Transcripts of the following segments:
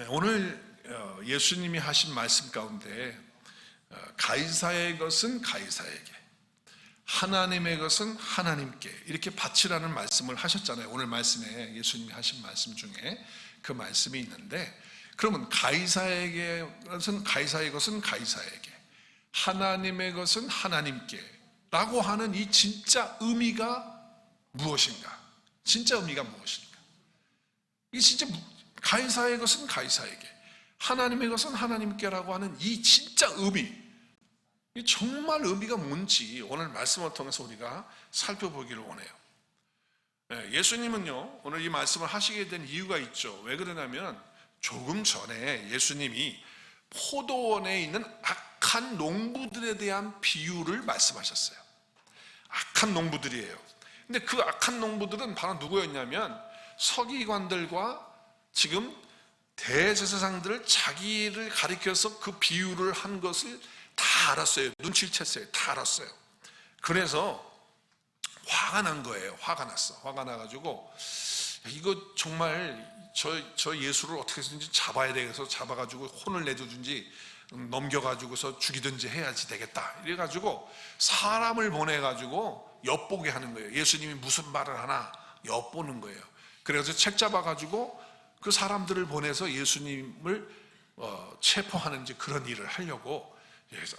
오늘 예수님이 하신 말씀 가운데 가이사의 것은 가이사에게, 하나님의 것은 하나님께 이렇게 바치라는 말씀을 하셨잖아요. 오늘 말씀에 예수님이 하신 말씀 중에 그 말씀이 있는데, 그러면 가이사의 것은 가이사에게, 하나님의 것은 하나님께 라고 하는 이 진짜 의미가 무엇인가? 진짜 의미가 무엇인가? 이 진짜 가이사의 것은 가이사에게, 하나님의 것은 하나님께라고 하는 이 진짜 의미, 이 정말 의미가 뭔지 오늘 말씀을 통해서 우리가 살펴보기를 원해요. 예수님은요, 오늘 이 말씀을 하시게 된 이유가 있죠. 왜 그러냐면 조금 전에 예수님이 포도원에 있는 악한 농부들에 대한 비유를 말씀하셨어요. 악한 농부들이에요. 근데 그 악한 농부들은 바로 누구였냐면 서기관들과 지금 대제사장들을 자기를 가리켜서 그 비유를 한 것을 다 알았어요. 눈치를 챘어요. 다 알았어요. 그래서 화가 난 거예요. 화가 났어. 화가 나가지고 이거 정말 저 예수를 어떻게 해서든지 잡아야 되겠어. 잡아가지고 혼을 내주든지 넘겨가지고서 죽이든지 해야지 되겠다. 이래가지고 사람을 보내가지고 엿보게 하는 거예요. 예수님이 무슨 말을 하나 엿보는 거예요. 그래서 책 잡아가지고 그 사람들을 보내서 예수님을 체포하는 그런 일을 하려고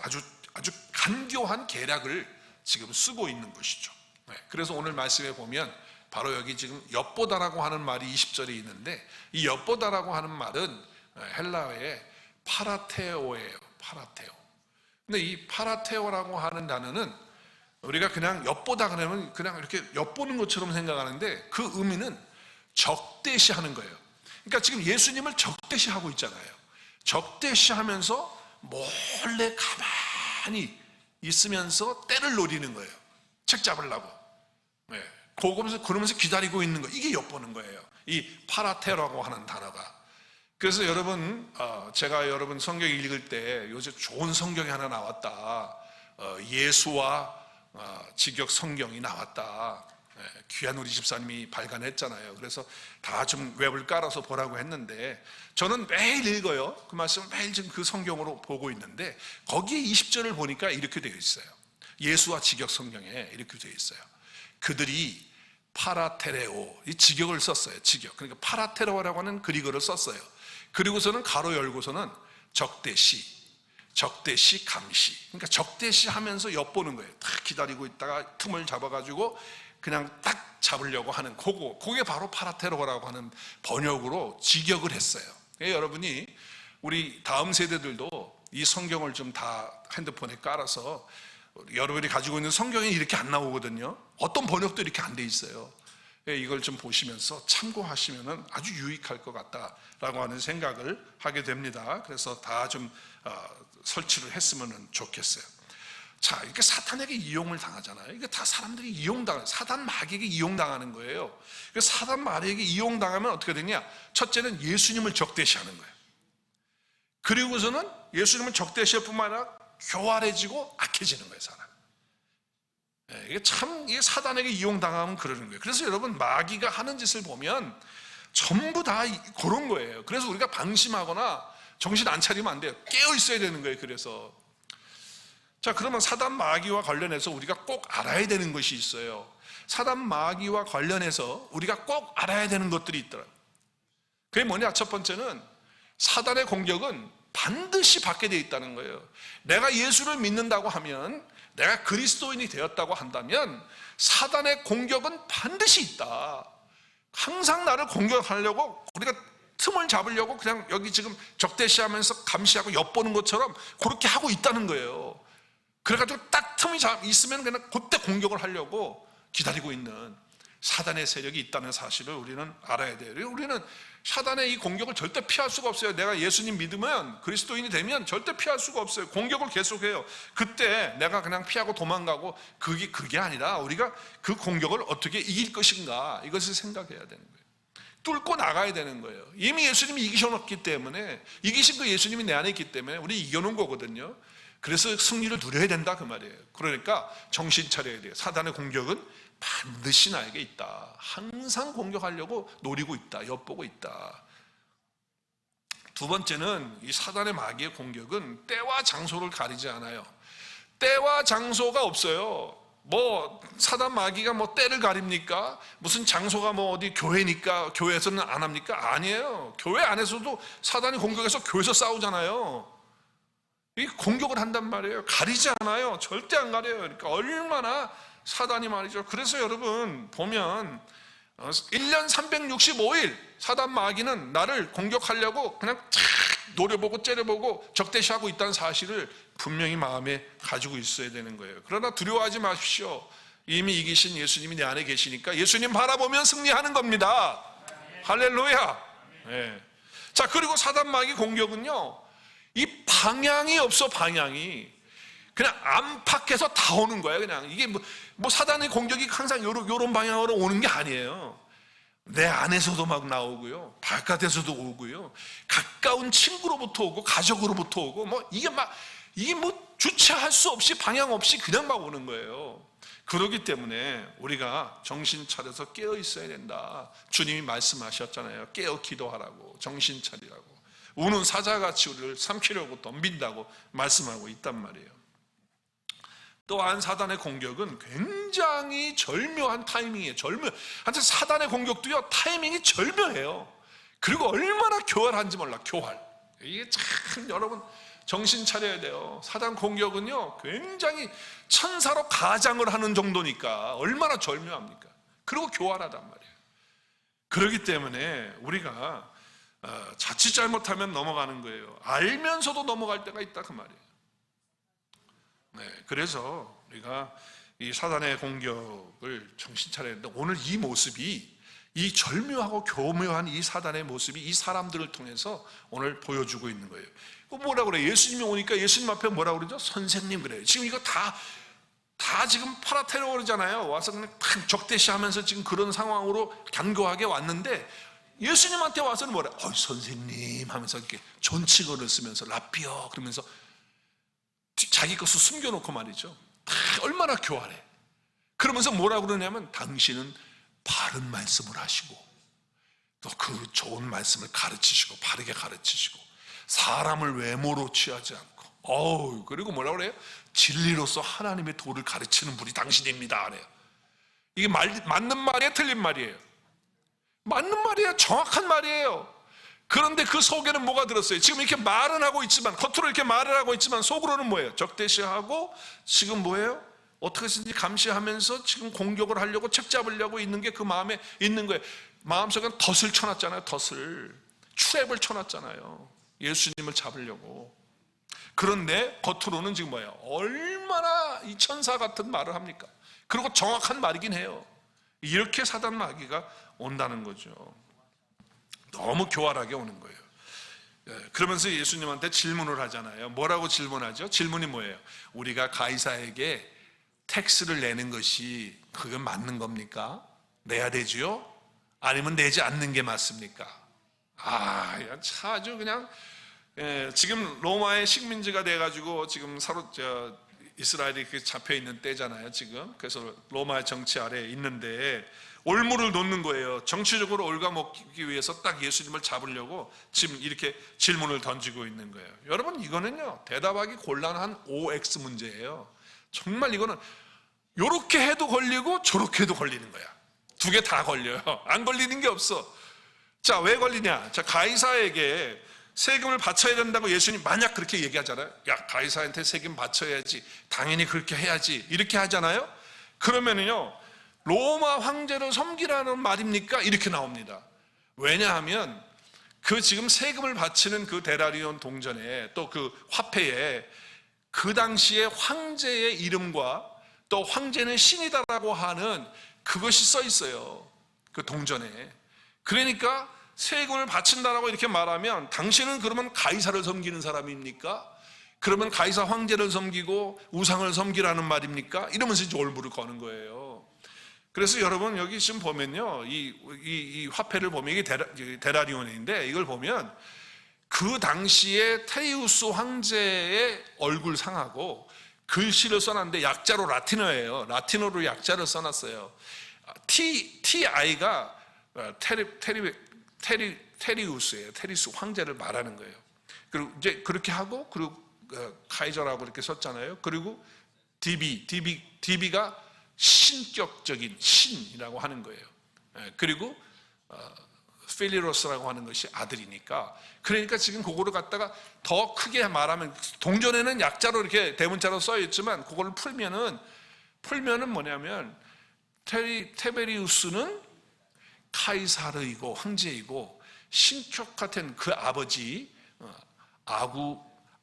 아주 간교한 계략을 지금 쓰고 있는 것이죠. 그래서 오늘 말씀에 보면 바로 여기 지금 엿보다라고 하는 말이 20절에 있는데, 이 엿보다라고 하는 말은 헬라어의 파라테오예요. 파라테오. 근데 이 파라테오라고 하는 단어는 우리가 그냥 엿보다 그러면 그냥 이렇게 엿보는 것처럼 생각하는데 그 의미는 적대시하는 거예요. 그러니까 지금 예수님을 적대시하고 있잖아요. 적대시하면서 몰래 가만히 있으면서 때를 노리는 거예요. 책 잡으려고. 그러면서 기다리고 있는 거, 이게 엿보는 거예요. 이 파라테라고 하는 단어가. 그래서 여러분, 제가 여러분 성경 읽을 때 요새 좋은 성경이 하나 나왔다. 예수와 직역 성경이 나왔다. 귀한 우리 집사님이 발간했잖아요. 그래서 다 좀 웹을 깔아서 보라고 했는데, 저는 매일 읽어요. 그 말씀을 매일 지금 그 성경으로 보고 있는데, 거기에 20절을 보니까 이렇게 되어 있어요. 예수와 직역 성경에 이렇게 되어 있어요. 그들이 파라테레오, 이 직역을 썼어요. 직역. 그러니까 파라테레오라고 하는 그리거를 썼어요. 그리고서는 가로 열고서는 적대시 감시. 그러니까 적대시 하면서 엿보는 거예요. 딱 기다리고 있다가 틈을 잡아가지고 그냥 딱 잡으려고 하는 그게 바로 파라테로라고 하는 번역으로 직역을 했어요. 여러분이 우리 다음 세대들도 이 성경을 좀 다 핸드폰에 깔아서, 여러분이 가지고 있는 성경이 이렇게 안 나오거든요. 어떤 번역도 이렇게 안 돼 있어요. 이걸 좀 보시면서 참고하시면 아주 유익할 것 같다라고 하는 생각을 하게 됩니다. 그래서 다 좀 설치를 했으면 좋겠어요. 자, 이렇게 사탄에게 이용을 당하잖아요. 이게 다 사람들이 이용당해요. 사단 마귀에게 이용당하는 거예요. 사단 마귀에게 이용당하면 어떻게 되냐? 첫째는 예수님을 적대시하는 거예요. 그리고서는 예수님을 적대시할 뿐만 아니라 교활해지고 악해지는 거예요, 사람. 이게 사단에게 이용당하면 그러는 거예요. 그래서 여러분, 마귀가 하는 짓을 보면 전부 다 그런 거예요. 그래서 우리가 방심하거나 정신 안 차리면 안 돼요. 깨어 있어야 되는 거예요. 그래서 자, 그러면 사단 마귀와 관련해서 우리가 꼭 알아야 되는 것이 있어요. 사단 마귀와 관련해서 우리가 꼭 알아야 되는 것들이 있더라고요. 그게 뭐냐? 첫 번째는 사단의 공격은 반드시 받게 되어 있다는 거예요. 내가 예수를 믿는다고 하면, 내가 그리스도인이 되었다고 한다면 사단의 공격은 반드시 있다. 항상 나를 공격하려고, 우리가 틈을 잡으려고 그냥 여기 지금 적대시하면서 감시하고 엿보는 것처럼 그렇게 하고 있다는 거예요. 그래가지고 딱 틈이 있으면 그냥 그때 공격을 하려고 기다리고 있는 사단의 세력이 있다는 사실을 우리는 알아야 돼요. 우리는 사단의 이 공격을 절대 피할 수가 없어요. 내가 예수님 믿으면, 그리스도인이 되면 절대 피할 수가 없어요. 공격을 계속해요. 그때 내가 그냥 피하고 도망가고, 그게 아니라 우리가 그 공격을 어떻게 이길 것인가, 이것을 생각해야 되는 거예요. 뚫고 나가야 되는 거예요. 이미 예수님이 이기셔놓기 때문에, 이기신 그 예수님이 내 안에 있기 때문에 우리 이겨놓은 거거든요. 그래서 승리를 누려야 된다, 그 말이에요. 그러니까 정신 차려야 돼요. 사단의 공격은 반드시 나에게 있다. 항상 공격하려고 노리고 있다. 엿보고 있다. 두 번째는 이 사단의 마귀의 공격은 때와 장소를 가리지 않아요. 때와 장소가 없어요. 뭐 사단 마귀가 뭐 때를 가립니까? 무슨 장소가 뭐 어디 교회니까 교회에서는 안 합니까? 아니에요. 교회 안에서도 사단이 공격해서 교회에서 싸우잖아요. 이 공격을 한단 말이에요. 가리지 않아요. 절대 안 가려요. 그러니까 얼마나 사단이 말이죠. 그래서 여러분 보면 1년 365일 사단 마귀는 나를 공격하려고 그냥 착 노려보고 째려보고 적대시하고 있다는 사실을 분명히 마음에 가지고 있어야 되는 거예요. 그러나 두려워하지 마십시오. 이미 이기신 예수님이 내 안에 계시니까 예수님 바라보면 승리하는 겁니다. 할렐루야. 네. 자, 그리고 사단 마귀 공격은요, 이 방향이 없어. 방향이 그냥 안팎에서 다 오는 거예요. 그냥 이게 뭐 사단의 공격이 항상 요런 방향으로 오는 게 아니에요. 내 안에서도 막 나오고요, 바깥에서도 오고요, 가까운 친구로부터 오고 가족으로부터 오고 이게 주체할 수 없이 방향 없이 그냥 막 오는 거예요. 그렇기 때문에 우리가 정신 차려서 깨어 있어야 된다. 주님이 말씀하셨잖아요. 깨어 기도하라고, 정신 차리라고. 우는 사자같이 우리를 삼키려고 덤빈다고 말씀하고 있단 말이에요. 또한 사단의 공격은 굉장히 절묘한 타이밍이에요. 한테 사단의 공격도요, 타이밍이 절묘해요. 그리고 얼마나 교활한지 몰라. 교활. 이게 참 여러분 정신 차려야 돼요. 사단 공격은요, 굉장히 천사로 가장을 하는 정도니까 얼마나 절묘합니까? 그리고 교활하단 말이에요. 그렇기 때문에 우리가 자칫 잘못하면 넘어가는 거예요. 알면서도 넘어갈 때가 있다, 그 말이에요. 네, 그래서 우리가 이 사단의 공격을 정신 차려야 되는데, 오늘 이 모습이, 이 절묘하고 교묘한 이 사단의 모습이 이 사람들을 통해서 오늘 보여주고 있는 거예요. 뭐라 그래요? 예수님이 오니까 예수님 앞에 뭐라 그러죠? 선생님 그래요. 지금 이거 다 지금 파라테로 그러잖아요. 와서 그냥 탁 적대시하면서 지금 그런 상황으로 간교하게 왔는데, 예수님한테 와서는 뭐라? 선생님 하면서 이렇게 존칭어를 쓰면서 라비어 그러면서 자기 것을 숨겨놓고 말이죠. 얼마나 교활해. 그러면서 뭐라 그러냐면, 당신은 바른 말씀을 하시고 또 그 좋은 말씀을 가르치시고 바르게 가르치시고 사람을 외모로 취하지 않고 그리고 뭐라 그래요? 진리로서 하나님의 도를 가르치는 분이 당신입니다. 그래요. 이게 맞는 말이에요? 틀린 말이에요? 맞는 말이에요. 정확한 말이에요. 그런데 그 속에는 뭐가 들었어요? 지금 이렇게 말은 하고 있지만, 겉으로 이렇게 말을 하고 있지만 속으로는 뭐예요? 적대시하고 지금 뭐예요? 어떻게 해서든지 감시하면서 지금 공격을 하려고 책 잡으려고 있는 게 그 마음에 있는 거예요. 마음속엔 덫을 쳐놨잖아요. 덫을, 트랩을 쳐놨잖아요. 예수님을 잡으려고. 그런데 겉으로는 지금 뭐예요? 얼마나 이 천사 같은 말을 합니까? 그리고 정확한 말이긴 해요. 이렇게 사단 마귀가 온다는 거죠. 너무 교활하게 오는 거예요. 그러면서 예수님한테 질문을 하잖아요. 뭐라고 질문하죠? 질문이 뭐예요? 우리가 가이사에게 텍스를 내는 것이 그건 맞는 겁니까? 내야 되지요? 아니면 내지 않는 게 맞습니까? 아주 그냥 지금 로마의 식민지가 돼가지고 지금 이스라엘이 잡혀 있는 때잖아요. 지금 그래서 로마의 정치 아래에 있는데 올무를 놓는 거예요. 정치적으로 갉아먹기 위해서 딱 예수님을 잡으려고 지금 이렇게 질문을 던지고 있는 거예요. 여러분, 이거는요 대답하기 곤란한 OX 문제예요. 정말 이거는 요렇게 해도 걸리고 저렇게 해도 걸리는 거야. 두 개 다 걸려요. 안 걸리는 게 없어. 자, 왜 걸리냐? 자, 가이사에게 세금을 바쳐야 된다고 예수님 만약 그렇게 얘기하잖아요. 야, 가이사한테 세금 바쳐야지, 당연히 그렇게 해야지, 이렇게 하잖아요. 그러면은요, 로마 황제를 섬기라는 말입니까? 이렇게 나옵니다. 왜냐하면 그 지금 세금을 바치는 그 데나리온 동전에, 또 그 화폐에 그 당시에 황제의 이름과 또 황제는 신이다라고 하는 그것이 써 있어요. 그 동전에. 그러니까 세금을 바친다라고 이렇게 말하면, 당신은 그러면 가이사를 섬기는 사람입니까? 그러면 가이사 황제를 섬기고 우상을 섬기라는 말입니까? 이러면서 이제 올무를 거는 거예요. 그래서 여러분, 여기 지금 보면요, 이 화폐를 보면 이게 데나리온인데, 이걸 보면 그 당시에 테이우스 황제의 얼굴 상하고 글씨를 써놨는데 약자로 라틴어예요. 라틴어로 약자를 써놨어요. TI가 테리우스예요. 테리스 황제를 말하는 거예요. 그리고 이제 그렇게 하고, 그리고 카이저라고 이렇게 썼잖아요. 그리고 DB가 신격적인 신이라고 하는 거예요. 그리고 필리로스라고 하는 것이 아들이니까, 그러니까 지금 그거를 갖다가 더 크게 말하면, 동전에는 약자로 이렇게 대문자로 써 있지만 그거를 풀면은 뭐냐면, 테베리우스는 카이사르이고 황제이고, 신격 같은 그 아버지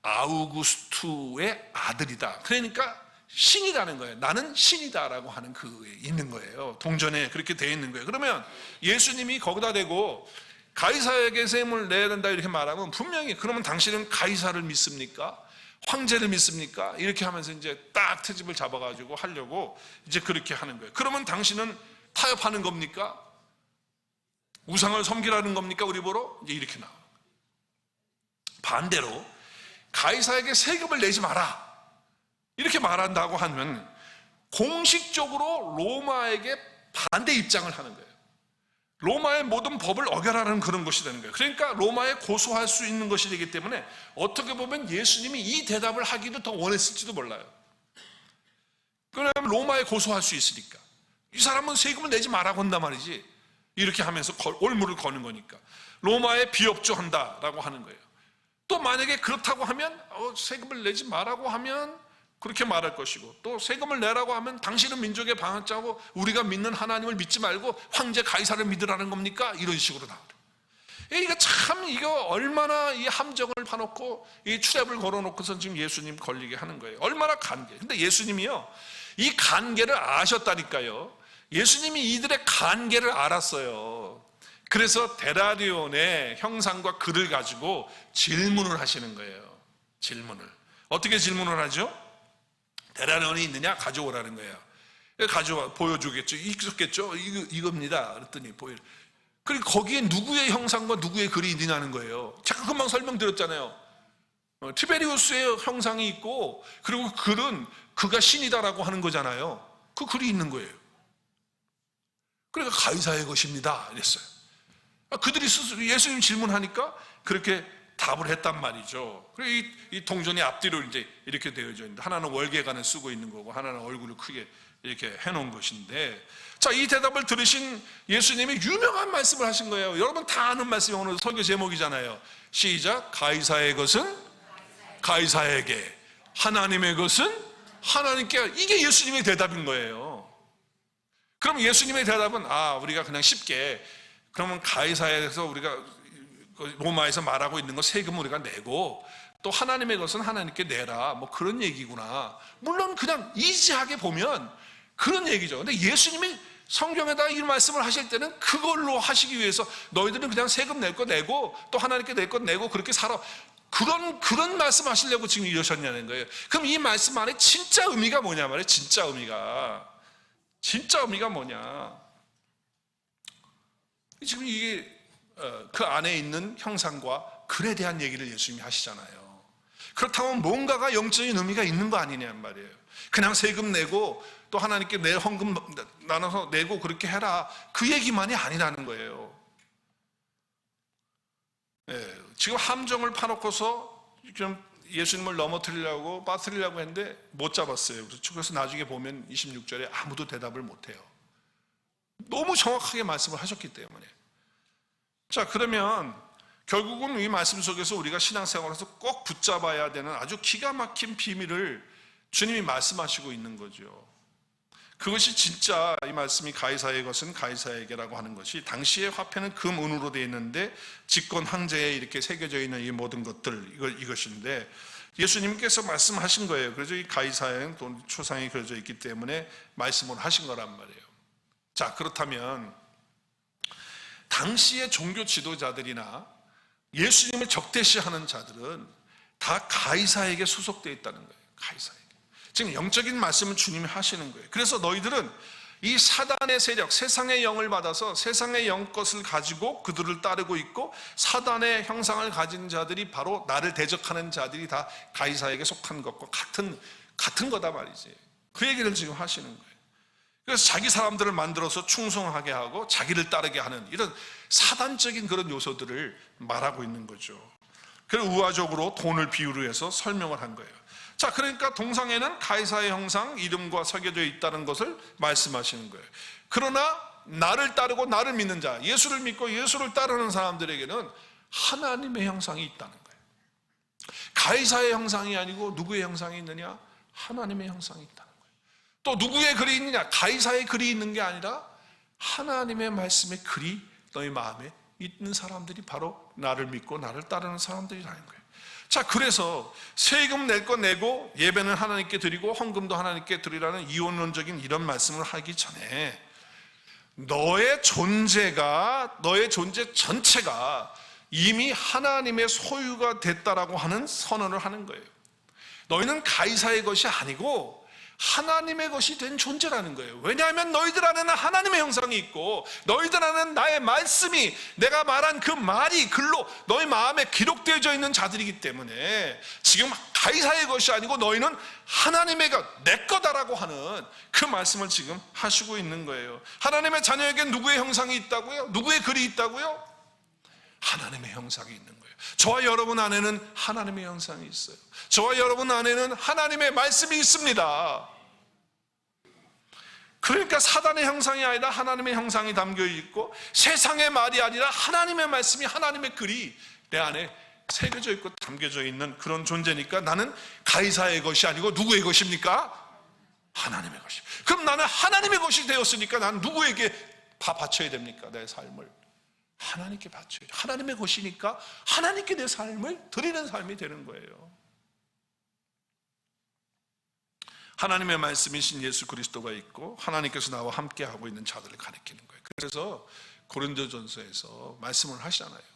아우구스투의 아들이다. 그러니까 신이라는 거예요. 나는 신이다라고 하는 그게 있는 거예요. 동전에 그렇게 되어 있는 거예요. 그러면 예수님이 거기다 대고 가이사에게 세금을 내야 된다 이렇게 말하면, 분명히 그러면 당신은 가이사를 믿습니까? 황제를 믿습니까? 이렇게 하면서 이제 딱 트집을 잡아가지고 하려고 이제 그렇게 하는 거예요. 그러면 당신은 타협하는 겁니까? 우상을 섬기라는 겁니까? 우리 보러? 이제 이렇게 나와요. 반대로 가이사에게 세금을 내지 마라 이렇게 말한다고 하면, 공식적으로 로마에게 반대 입장을 하는 거예요. 로마의 모든 법을 어겨라는 그런 것이 되는 거예요. 그러니까 로마에 고소할 수 있는 것이 되기 때문에, 어떻게 보면 예수님이 이 대답을 하기도 더 원했을지도 몰라요. 그러면 로마에 고소할 수 있으니까, 이 사람은 세금을 내지 말라고 한단 말이지, 이렇게 하면서 올무를 거는 거니까 로마에 비협조한다라고 하는 거예요. 또 만약에 그렇다고 하면 세금을 내지 말라고 하면 그렇게 말할 것이고, 또 세금을 내라고 하면 당신은 민족의 방앗자고 우리가 믿는 하나님을 믿지 말고 황제 가이사를 믿으라는 겁니까? 이런 식으로 나오죠. 이거 얼마나 이 함정을 파놓고 이 트랩을 걸어놓고서 지금 예수님 걸리게 하는 거예요. 얼마나 간계. 근데 예수님이요, 이 간계를 아셨다니까요. 예수님이 이들의 간계를 알았어요. 그래서 데라리온의 형상과 글을 가지고 질문을 하시는 거예요. 질문을. 어떻게 질문을 하죠? 데라리온이 있느냐? 가져오라는 거예요. 가져와 보여주겠죠. 있었겠죠. 이겁니다. 그랬더니 그리고 거기에 누구의 형상과 누구의 글이 있느냐는 거예요. 제가 금방 설명드렸잖아요. 티베리우스의 형상이 있고, 그리고 글은 그가 신이다라고 하는 거잖아요. 그 글이 있는 거예요. 그러니까 가이사의 것입니다 이랬어요. 그들이 스스로 예수님 질문하니까 그렇게 답을 했단 말이죠. 그리고 이 동전이 앞뒤로 이제 이렇게 되어져 있는데, 하나는 월계관을 쓰고 있는 거고, 하나는 얼굴을 크게 이렇게 해놓은 것인데, 자, 이 대답을 들으신 예수님이 유명한 말씀을 하신 거예요. 여러분 다 아는 말씀이 오늘 설교 제목이잖아요. 시작. 가이사의 것은 가이사에게, 하나님의 것은 하나님께. 이게 예수님의 대답인 거예요. 그럼 예수님의 대답은, 우리가 그냥 쉽게, 그러면 가이사에서 우리가 로마에서 말하고 있는 거 세금 우리가 내고, 또 하나님의 것은 하나님께 내라, 뭐 그런 얘기구나. 물론 그냥 이지하게 보면 그런 얘기죠. 근데 예수님이 성경에다 이 말씀을 하실 때는 그걸로 하시기 위해서, 너희들은 그냥 세금 낼 거 내고 또 하나님께 낼 것 내고 그렇게 살아, 그런 말씀 하시려고 지금 이러셨냐는 거예요. 그럼 이 말씀 안에 진짜 의미가 뭐냐 말이에요. 진짜 의미가 뭐냐. 지금 이게 그 안에 있는 형상과 글에 대한 얘기를 예수님이 하시잖아요. 그렇다면 뭔가가 영적인 의미가 있는 거 아니냐는 말이에요. 그냥 세금 내고 또 하나님께 내 헌금 나눠서 내고 그렇게 해라, 그 얘기만이 아니라는 거예요. 지금 함정을 파놓고서 지금 예수님을 넘어뜨리려고 빠뜨리려고 했는데 못 잡았어요. 그래서 나중에 보면 26절에 아무도 대답을 못해요. 너무 정확하게 말씀을 하셨기 때문에. 자, 그러면 결국은 이 말씀 속에서 우리가 신앙생활에서 꼭 붙잡아야 되는 아주 기가 막힌 비밀을 주님이 말씀하시고 있는 거죠. 그것이 진짜 이 말씀이 가이사의 것은 가이사에게라고 하는 것이, 당시의 화폐는 금, 은으로 되어 있는데 직권 황제에 이렇게 새겨져 있는 이 모든 것들, 이것인데 예수님께서 말씀하신 거예요. 그래서 이 가이사에는 돈 초상이 그려져 있기 때문에 말씀을 하신 거란 말이에요. 자, 그렇다면 당시의 종교 지도자들이나 예수님을 적대시하는 자들은 다 가이사에게 소속되어 있다는 거예요. 가이사에게. 지금 영적인 말씀은 주님이 하시는 거예요. 그래서 너희들은 이 사단의 세력, 세상의 영을 받아서 세상의 영 것을 가지고 그들을 따르고 있고, 사단의 형상을 가진 자들이 바로 나를 대적하는 자들이 다 가이사에게 속한 것과 같은 거다 말이지. 그 얘기를 지금 하시는 거예요. 그래서 자기 사람들을 만들어서 충성하게 하고 자기를 따르게 하는 이런 사단적인 그런 요소들을 말하고 있는 거죠. 그래서 우화적으로 돈을 비유로 해서 설명을 한 거예요. 자, 그러니까 동상에는 가이사의 형상 이름과 새겨져 있다는 것을 말씀하시는 거예요. 그러나 나를 따르고 나를 믿는 자, 예수를 믿고 예수를 따르는 사람들에게는 하나님의 형상이 있다는 거예요. 가이사의 형상이 아니고 누구의 형상이 있느냐? 하나님의 형상이 있다는 거예요. 또 누구의 글이 있느냐? 가이사의 글이 있는 게 아니라 하나님의 말씀의 글이 너희 마음에 있는 사람들이 바로 나를 믿고 나를 따르는 사람들이라는 거예요. 자, 그래서 세금 낼 거 내고 예배는 하나님께 드리고 헌금도 하나님께 드리라는 이원론적인 이런 말씀을 하기 전에 너의 존재가, 너의 존재 전체가 이미 하나님의 소유가 됐다라고 하는 선언을 하는 거예요. 너희는 가이사의 것이 아니고 하나님의 것이 된 존재라는 거예요. 왜냐하면 너희들 안에는 하나님의 형상이 있고 너희들 안에는 나의 말씀이, 내가 말한 그 말이 글로 너희 마음에 기록되어져 있는 자들이기 때문에 지금 가이사의 것이 아니고 너희는 하나님의 것, 내 거다라고 하는 그 말씀을 지금 하시고 있는 거예요. 하나님의 자녀에게 누구의 형상이 있다고요? 누구의 글이 있다고요? 하나님의 형상이 있는 거예요. 저와 여러분 안에는 하나님의 형상이 있어요. 저와 여러분 안에는 하나님의 말씀이 있습니다. 그러니까 사단의 형상이 아니라 하나님의 형상이 담겨 있고 세상의 말이 아니라 하나님의 말씀이, 하나님의 글이 내 안에 새겨져 있고 담겨져 있는 그런 존재니까 나는 가이사의 것이 아니고 누구의 것입니까? 하나님의 것이. 그럼 나는 하나님의 것이 되었으니까 나는 누구에게 다 바쳐야 됩니까? 내 삶을 하나님께 바쳐야 돼요. 하나님의 것이니까 하나님께 내 삶을 드리는 삶이 되는 거예요. 하나님의 말씀이신 예수 그리스도가 있고 하나님께서 나와 함께하고 있는 자들을 가리키는 거예요. 그래서 고린도전서에서 말씀을 하시잖아요.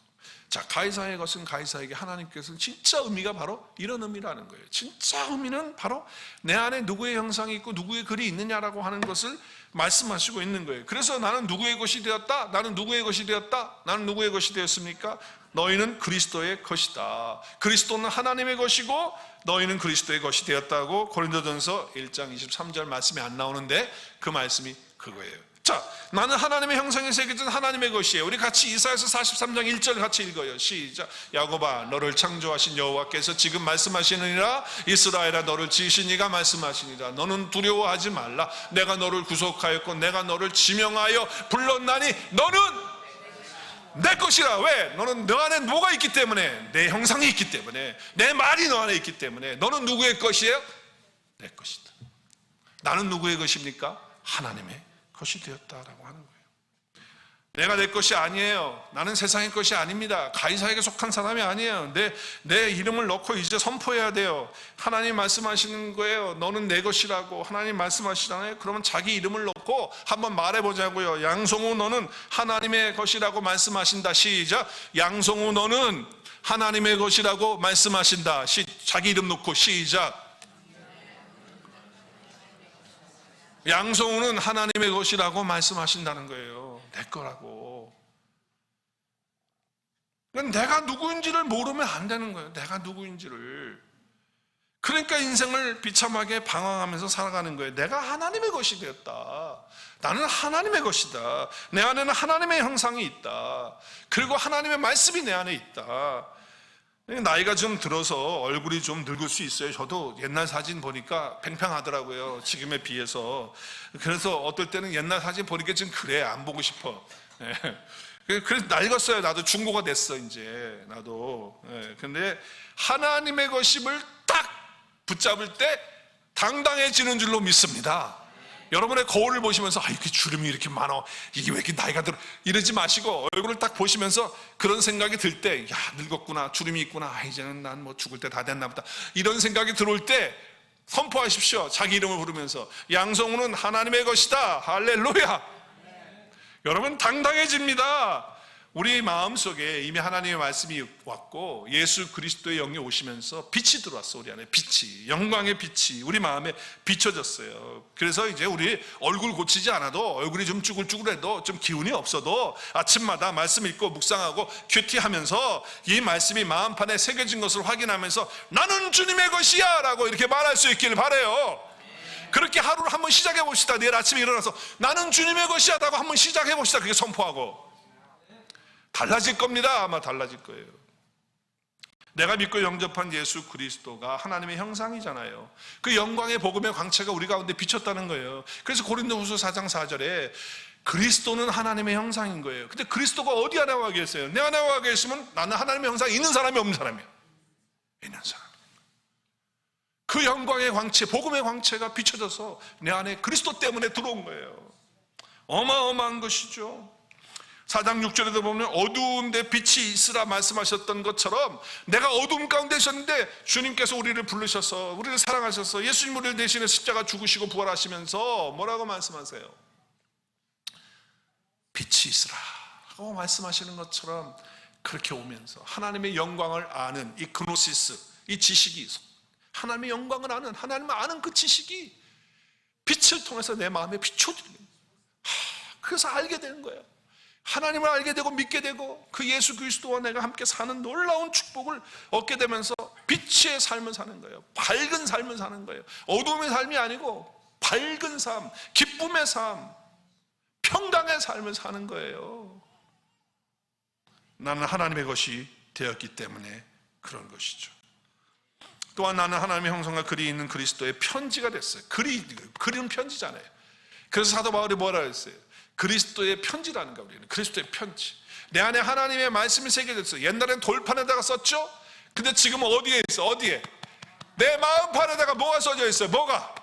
자, 가이사의 것은 가이사에게, 하나님께서는 진짜 의미가 바로 이런 의미라는 거예요. 진짜 의미는 바로 내 안에 누구의 형상이 있고 누구의 글이 있느냐라고 하는 것을 말씀하시고 있는 거예요. 그래서 나는 누구의 것이 되었다? 나는 누구의 것이 되었다? 나는 누구의 것이 되었습니까? 너희는 그리스도의 것이다. 그리스도는 하나님의 것이고 너희는 그리스도의 것이 되었다고 고린도전서 1장 23절 말씀이 안 나오는데 그 말씀이 그거예요. 자, 나는 하나님의 형상에 새겨진 하나님의 것이에요. 우리 같이 이사야서 43장 1절 같이 읽어요. 시작. 야곱아, 너를 창조하신 여호와께서 지금 말씀하시느니라. 이스라엘아, 너를 지으신 이가 말씀하시니라. 너는 두려워하지 말라. 내가 너를 구속하였고 내가 너를 지명하여 불렀나니 너는 내 것이라. 왜? 너는 너 안에 뭐가 있기 때문에, 내 형상이 있기 때문에, 내 말이 너 안에 있기 때문에. 너는 누구의 것이에요? 내 것이다. 나는 누구의 것입니까? 하나님의 것이 되었다라고 하는 거예요. 내가 내 것이 아니에요. 나는 세상의 것이 아닙니다. 가이사에게 속한 사람이 아니에요. 내 이름을 넣고 이제 선포해야 돼요. 하나님 말씀하시는 거예요. 너는 내 것이라고 하나님 말씀하시잖아요. 그러면 자기 이름을 넣고 한번 말해보자고요. 양성우, 너는 하나님의 것이라고 말씀하신다. 시작. 양성우, 너는 하나님의 것이라고 말씀하신다. 자기 이름 넣고 시작. 양성우는 하나님의 것이라고 말씀하신다는 거예요. 내 거라고. 내가 누구인지를 모르면 안 되는 거예요. 내가 누구인지를. 그러니까 인생을 비참하게 방황하면서 살아가는 거예요. 내가 하나님의 것이 되었다. 나는 하나님의 것이다. 내 안에는 하나님의 형상이 있다. 그리고 하나님의 말씀이 내 안에 있다. 나이가 좀 들어서 얼굴이 좀 늙을 수 있어요. 저도 옛날 사진 보니까 팽팽하더라고요. 지금에 비해서. 그래서 어떨 때는 옛날 사진 보니까 좀 그래, 안 보고 싶어. 그래서 낡았어요. 나도 중고가 됐어, 이제. 나도. 근데 하나님의 것임을 딱 붙잡을 때 당당해지는 줄로 믿습니다. 여러분의 거울을 보시면서 이렇게 주름이 이렇게 많아, 이게 왜 이렇게 나이가 들어, 이러지 마시고 얼굴을 딱 보시면서 그런 생각이 들 때, 야, 늙었구나, 주름이 있구나, 이제는 난 뭐 죽을 때 다 됐나 보다, 이런 생각이 들어올 때 선포하십시오. 자기 이름을 부르면서 양성우는 하나님의 것이다. 할렐루야. 여러분 당당해집니다. 우리 마음속에 이미 하나님의 말씀이 왔고 예수 그리스도의 영이 오시면서 빛이 들어왔어. 우리 안에 빛이, 영광의 빛이 우리 마음에 비춰졌어요. 그래서 이제 우리 얼굴 고치지 않아도, 얼굴이 좀 쭈글쭈글해도, 좀 기운이 없어도 아침마다 말씀 읽고 묵상하고 큐티하면서 이 말씀이 마음판에 새겨진 것을 확인하면서 나는 주님의 것이야 라고 이렇게 말할 수 있기를 바라요. 그렇게 하루를 한번 시작해 봅시다. 내일 아침에 일어나서 나는 주님의 것이야라고 한번 시작해 봅시다. 그게 선포하고 달라질 겁니다. 아마 달라질 거예요. 내가 믿고 영접한 예수 그리스도가 하나님의 형상이잖아요. 그 영광의 복음의 광채가 우리 가운데 비쳤다는 거예요. 그래서 고린도후서 4장 4절에 그리스도는 하나님의 형상인 거예요. 근데 그리스도가 어디 안에 와 계세요? 내 안에 와 계시면 나는 하나님의 형상이 있는 사람이 없는 사람이야. 있는 사람. 그 영광의 광채, 복음의 광채가 비춰져서 내 안에 그리스도 때문에 들어온 거예요. 어마어마한 것이죠. 4장 6절에도 보면 어두운데 빛이 있으라 말씀하셨던 것처럼 내가 어두움 가운데 있었는데 주님께서 우리를 부르셔서 우리를 사랑하셔서 예수님 우리를 대신해 십자가 죽으시고 부활하시면서 뭐라고 말씀하세요? 빛이 있으라 하고 말씀하시는 것처럼 그렇게 오면서 하나님의 영광을 아는 이 그노시스, 이 지식이 하나님의 영광을 아는, 하나님을 아는 그 지식이 빛을 통해서 내 마음에 비춰지는 거예요. 그래서 알게 되는 거예요. 하나님을 알게 되고 믿게 되고 그 예수 그리스도와 내가 함께 사는 놀라운 축복을 얻게 되면서 빛의 삶을 사는 거예요. 밝은 삶을 사는 거예요. 어두움의 삶이 아니고 밝은 삶, 기쁨의 삶, 평강의 삶을 사는 거예요. 나는 하나님의 것이 되었기 때문에 그런 것이죠. 또한 나는 하나님의 형상과 글이 있는 그리스도의 편지가 됐어요. 글은 편지잖아요. 그래서 사도 바울이 뭐라 했어요? 그리스도의 편지라는 거, 우리는 그리스도의 편지. 내 안에 하나님의 말씀이 새겨졌어요. 옛날엔 돌판에다가 썼죠? 근데 지금은 어디에 있어? 어디에? 내 마음판에다가 뭐가 써져 있어요? 뭐가?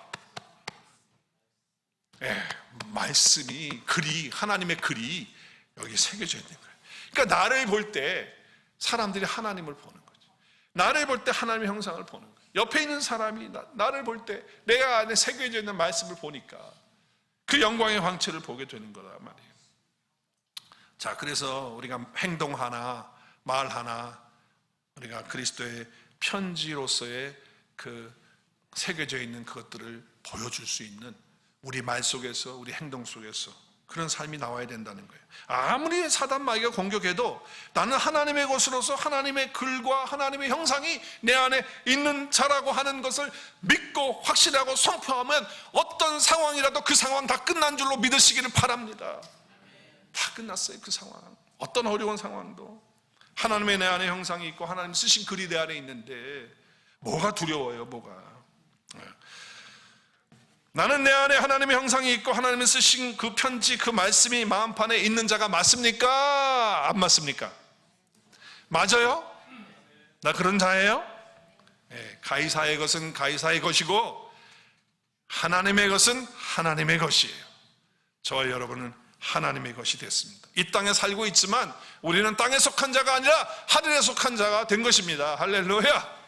말씀이, 글이, 하나님의 글이 여기 새겨져 있는 거예요. 그러니까 나를 볼 때 사람들이 하나님을 보는 거죠. 나를 볼 때 하나님의 형상을 보는 거예요. 옆에 있는 사람이 나를 볼 때 내가 안에 새겨져 있는 말씀을 보니까 그 영광의 광채를 보게 되는 거란 말이에요. 자, 그래서 우리가 행동 하나, 말 하나, 우리가 그리스도의 편지로서의 그 새겨져 있는 그것들을 보여줄 수 있는 우리 말 속에서, 우리 행동 속에서 그런 삶이 나와야 된다는 거예요. 아무리 사단 마귀가 공격해도 나는 하나님의 것으로서 하나님의 글과 하나님의 형상이 내 안에 있는 자라고 하는 것을 믿고 확실하고 선포하면 어떤 상황이라도 그 상황 다 끝난 줄로 믿으시기를 바랍니다. 다 끝났어요. 그 상황, 어떤 어려운 상황도 하나님의 내 안에 형상이 있고 하나님 쓰신 글이 내 안에 있는데 뭐가 두려워요? 뭐가? 나는 내 안에 하나님의 형상이 있고 하나님이 쓰신 그 편지, 그 말씀이 마음판에 있는 자가 맞습니까? 안 맞습니까? 맞아요? 나 그런 자예요? 가이사의 것은 가이사의 것이고 하나님의 것은 하나님의 것이에요. 저와 여러분은 하나님의 것이 됐습니다. 이 땅에 살고 있지만 우리는 땅에 속한 자가 아니라 하늘에 속한 자가 된 것입니다. 할렐루야.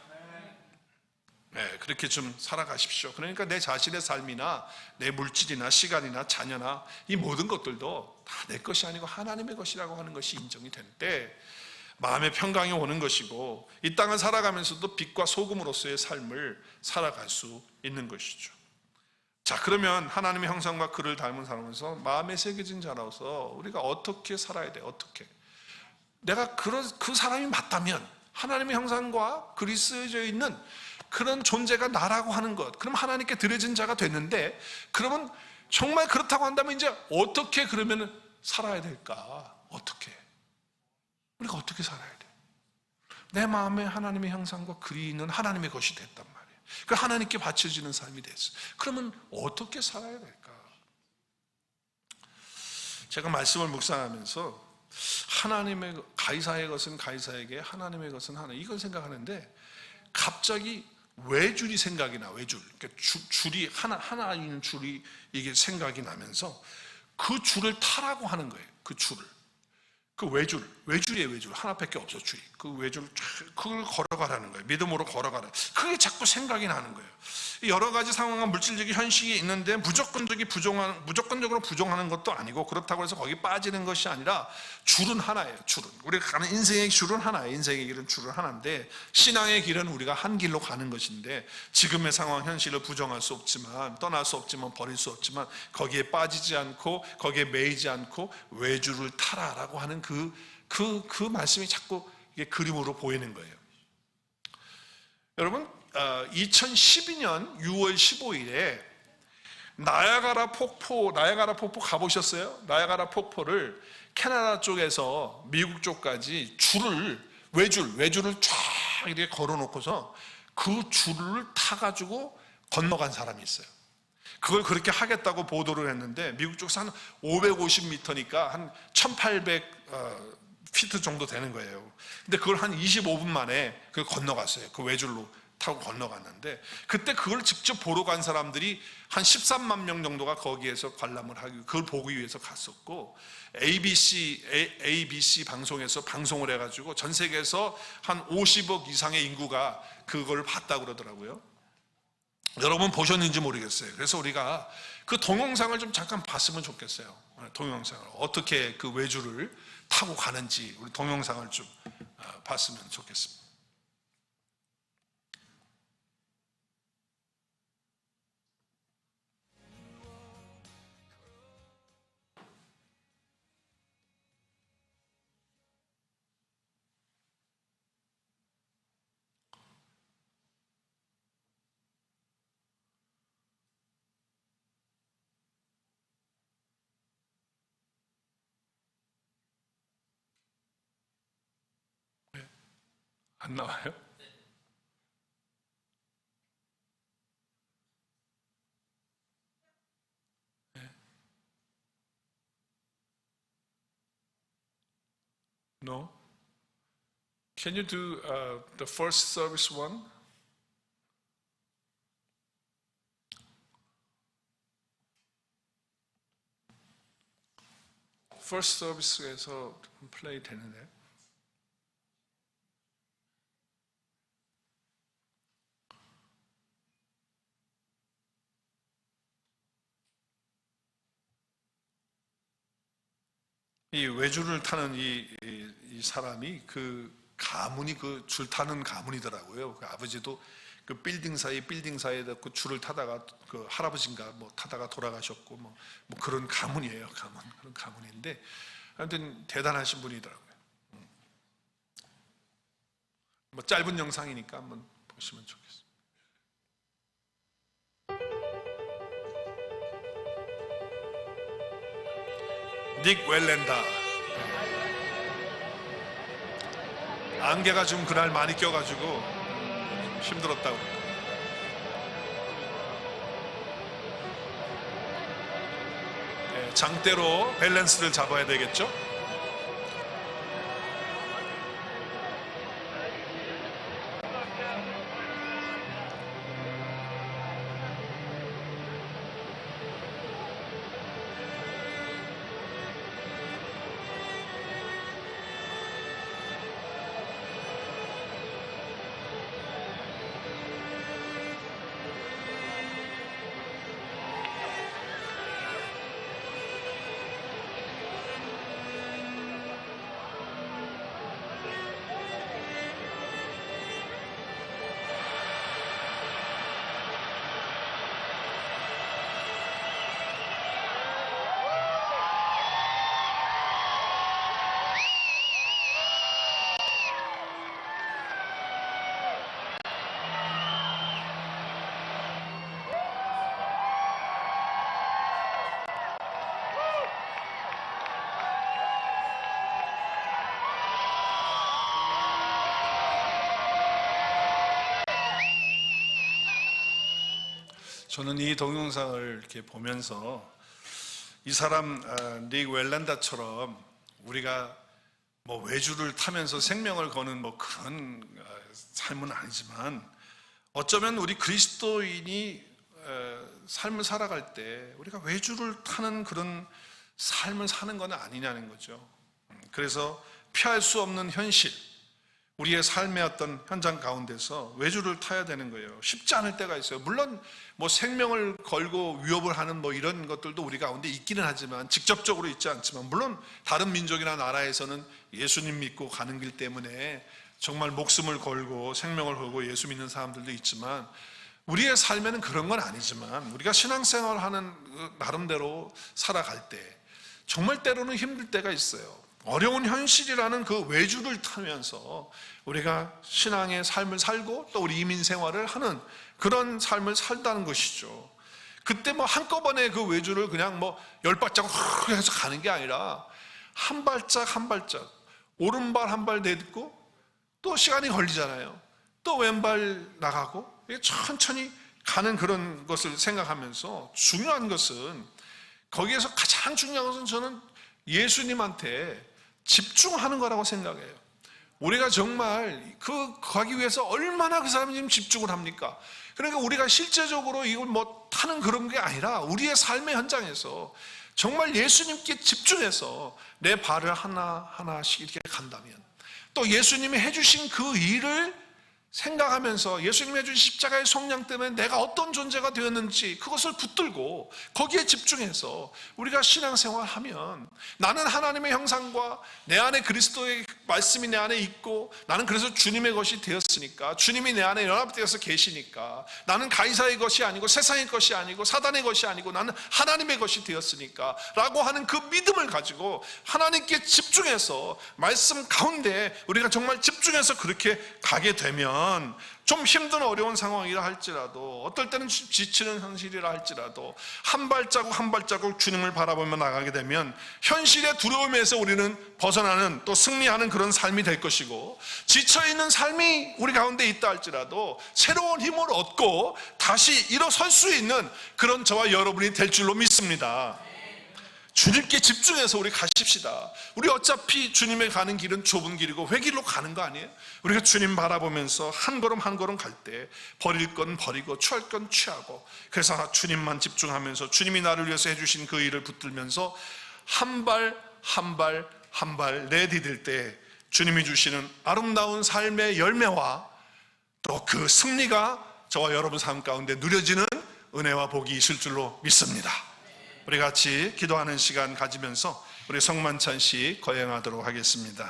그렇게 좀 살아가십시오. 그러니까 내 자신의 삶이나 내 물질이나 시간이나 자녀나 이 모든 것들도 다 내 것이 아니고 하나님의 것이라고 하는 것이 인정이 될 때 마음의 평강이 오는 것이고 이 땅을 살아가면서도 빛과 소금으로서의 삶을 살아갈 수 있는 것이죠. 자, 그러면 하나님의 형상과 그를 닮은 사람으로서 마음에 새겨진 자라서 우리가 어떻게 살아야 돼? 어떻게? 내가 그 사람이 맞다면 하나님의 형상과 글이 쓰여져 있는 그런 존재가 나라고 하는 것, 그럼 하나님께 드려진 자가 됐는데, 그러면 정말 그렇다고 한다면 이제 어떻게 그러면 살아야 될까? 어떻게? 우리가 어떻게 살아야 돼? 내 마음에 하나님의 형상과 글이 있는 하나님의 것이 됐단 말이에요. 그 하나님께 바쳐지는 삶이 됐어. 그러면 어떻게 살아야 될까? 제가 말씀을 묵상하면서 하나님의 가이사의 것은 가이사에게, 하나님의 것은 하나님, 이걸 생각하는데 갑자기 외줄이 생각이 나. 외줄, 그러니까 줄이 하나 있는 줄이 이게 생각이 나면서 그 줄을 타라고 하는 거예요. 그 줄을, 그 외줄이에요. 외줄 하나밖에 없어. 줄이 그 외줄 그걸 걸어가라는 거예요. 믿음으로 걸어가라. 그게 자꾸 생각이 나는 거예요. 여러 가지 상황과 물질적인 현실이 있는데 무조건적으로 부정하는 것도 아니고, 그렇다고 해서 거기 빠지는 것이 아니라 줄은 하나예요. 줄은 우리가 가는 인생의 줄은 하나예요. 인생의 길은 줄은 하나인데, 신앙의 길은 우리가 한 길로 가는 것인데, 지금의 상황 현실을 부정할 수 없지만, 떠날 수 없지만, 버릴 수 없지만, 거기에 빠지지 않고 거기에 매이지 않고 외줄을 타라라고 하는 그 말씀이 자꾸 이게 그림으로 보이는 거예요. 여러분, 2012년 6월 15일에 나야가라 폭포 가보셨어요? 나야가라 폭포를 캐나다 쪽에서 미국 쪽까지 외줄을 쫙 이렇게 걸어놓고서 그 줄을 타가지고 건너간 사람이 있어요. 그걸 그렇게 하겠다고 보도를 했는데 미국 쪽에서 한 550m니까 한 1800피트 정도 되는 거예요. 근데 그걸 한 25분 만에 건너갔어요. 그 외줄로 타고 건너갔는데, 그때 그걸 직접 보러 간 사람들이 한 13만 명 정도가 거기에서 관람을 하기, 그걸 보기 위해서 갔었고, ABC 방송에서 방송을 해가지고 전 세계에서 한 50억 이상의 인구가 그걸 봤다고 그러더라고요. 여러분 보셨는지 모르겠어요. 그래서 우리가 그 동영상을 좀 잠깐 봤으면 좋겠어요. 동영상을 어떻게 그 외줄을 타고 가는지 우리 동영상을 좀 봤으면 좋겠습니다. 안 나와요? No? Can you do the first service one? First service에서 플레이 되는데. 이 외줄을 타는 이 사람이 그 가문이 그 줄 타는 가문이더라고요. 그 아버지도 그 빌딩 사이에 그 줄을 타다가 그 할아버지인가 뭐 타다가 돌아가셨고 뭐 그런 가문이에요. 그런 가문인데 하여튼 대단하신 분이더라고요. 뭐 짧은 영상이니까 한번 보시면 좋겠습니다. 닉 웰랜다. 안개가 좀 그날 많이 껴가지고 힘들었다고. 네, 장대로 밸런스를 잡아야 되겠죠? 저는 이 동영상을 이렇게 보면서 이 사람 닉 웰란다처럼 우리가 뭐 외주를 타면서 생명을 거는 뭐 그런 삶은 아니지만 어쩌면 우리 그리스도인이 삶을 살아갈 때 우리가 외주를 타는 그런 삶을 사는 건 아니냐는 거죠. 그래서 피할 수 없는 현실, 우리의 삶의 어떤 현장 가운데서 외주를 타야 되는 거예요. 쉽지 않을 때가 있어요. 물론 뭐 생명을 걸고 위협을 하는 뭐 이런 것들도 우리 가운데 있기는 하지만 직접적으로 있지 않지만, 물론 다른 민족이나 나라에서는 예수님 믿고 가는 길 때문에 정말 목숨을 걸고 생명을 걸고 예수 믿는 사람들도 있지만, 우리의 삶에는 그런 건 아니지만 우리가 신앙생활하는 나름대로 살아갈 때 정말 때로는 힘들 때가 있어요. 어려운 현실이라는 그 외주를 타면서 우리가 신앙의 삶을 살고 또 우리 이민 생활을 하는 그런 삶을 살다는 것이죠. 그때 뭐 한꺼번에 그 외주를 그냥 뭐 10발짝 해서 가는 게 아니라 한 발짝 한 발짝, 오른발 한 발 내딛고 또 시간이 걸리잖아요. 또 왼발 나가고 천천히 가는 그런 것을 생각하면서 중요한 것은, 거기에서 가장 중요한 것은 저는 예수님한테 집중하는 거라고 생각해요. 우리가 정말 가기 위해서 얼마나 그 사람이 지금 집중을 합니까? 그러니까 우리가 실제적으로 이걸 뭐 하는 그런 게 아니라 우리의 삶의 현장에서 정말 예수님께 집중해서 내 발을 하나하나씩 이렇게 간다면, 또 예수님이 해주신 그 일을 생각하면서 예수님이 해준 십자가의 속량 때문에 내가 어떤 존재가 되었는지 그것을 붙들고 거기에 집중해서 우리가 신앙생활을 하면, 나는 하나님의 형상과 내 안에 그리스도의 말씀이 내 안에 있고, 나는 그래서 주님의 것이 되었으니까, 주님이 내 안에 연합되어서 계시니까, 나는 가이사의 것이 아니고 세상의 것이 아니고 사단의 것이 아니고 나는 하나님의 것이 되었으니까 라고 하는 그 믿음을 가지고 하나님께 집중해서 말씀 가운데 우리가 정말 집중해서 그렇게 가게 되면, 좀 힘든 어려운 상황이라 할지라도, 어떨 때는 지치는 현실이라 할지라도 한 발자국 한 발자국 주님을 바라보며 나가게 되면 현실의 두려움에서 우리는 벗어나는, 또 승리하는 그런 삶이 될 것이고, 지쳐있는 삶이 우리 가운데 있다 할지라도 새로운 힘을 얻고 다시 일어설 수 있는 그런 저와 여러분이 될 줄로 믿습니다. 주님께 집중해서 우리 가십시다. 우리 어차피 주님의 가는 길은 좁은 길이고 회길로 가는 거 아니에요? 우리가 주님 바라보면서 한 걸음 한 걸음 갈 때 버릴 건 버리고 취할 건 취하고, 그래서 주님만 집중하면서 주님이 나를 위해서 해주신 그 일을 붙들면서 한 발 한 발 한 발 내디딜 때 주님이 주시는 아름다운 삶의 열매와 또 그 승리가 저와 여러분 삶 가운데 누려지는 은혜와 복이 있을 줄로 믿습니다. 우리 같이 기도하는 시간 가지면서 우리 성만찬 시 거행하도록 하겠습니다.